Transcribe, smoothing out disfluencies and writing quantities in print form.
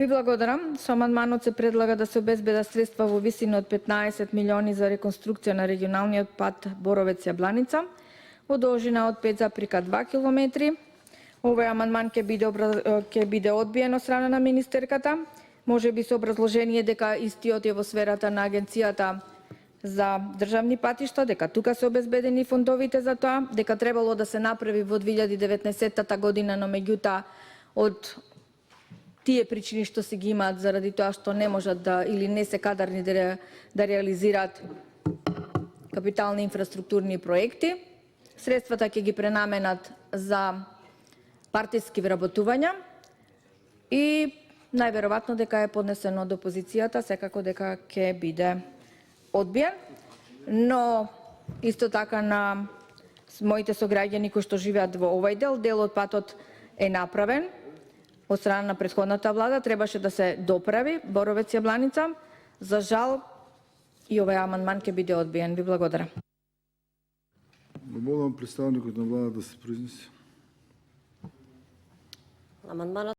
Ви благодарам. Со амандманот се предлага да се обезбедат средства во висина од 15 милиони за реконструкција на регионалниот пат Боровец-Јабланица во должина од 5,2 километри. Овој амандман ќе биде одбиен од страна на министерката, можеби со образложение дека истиот е во сферата на Агенцијата за државни патишта, дека тука се обезбедени фондовите за тоа, дека требало да се направи во 2019 година, но меѓутоа од тие причини што се ги имаат заради тоа што не можат да или не се кадарни да реализираат капитални инфраструктурни проекти, средствата ќе ги пренаменат за партиски вработувања и најверојатно дека е поднесено до опозицијата, секако дека ќе биде одбиен, но исто така на моите сограѓани кои што живеат во овој дел од патот е направен од страна на претходната влада, требаше да се доправи Боровец-Јабланица. За жал и овој амандман ќе биде одбиен. Ви благодарам. Молам представникот на влада да се произнесе. Амандманот